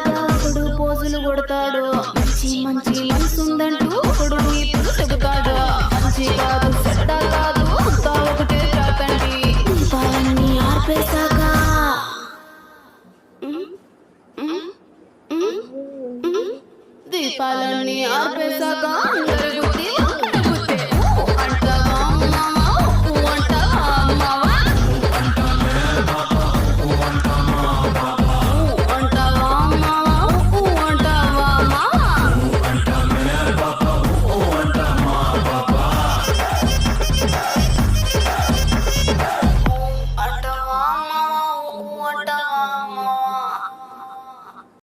లాగా ఒకడు పోజులు కొడతాడు, మంచి మంచి మనసుందంటూ ఒకడు నీతులు చెబుతాడు. మంచి కాదు చెడ్డ కాదు అంతా ఒకటే రాకండి, దీపాలన్నీ ఆర్పేశాక దీపాలన్నీ ఆర్పేశాక అందరి బుద్ధి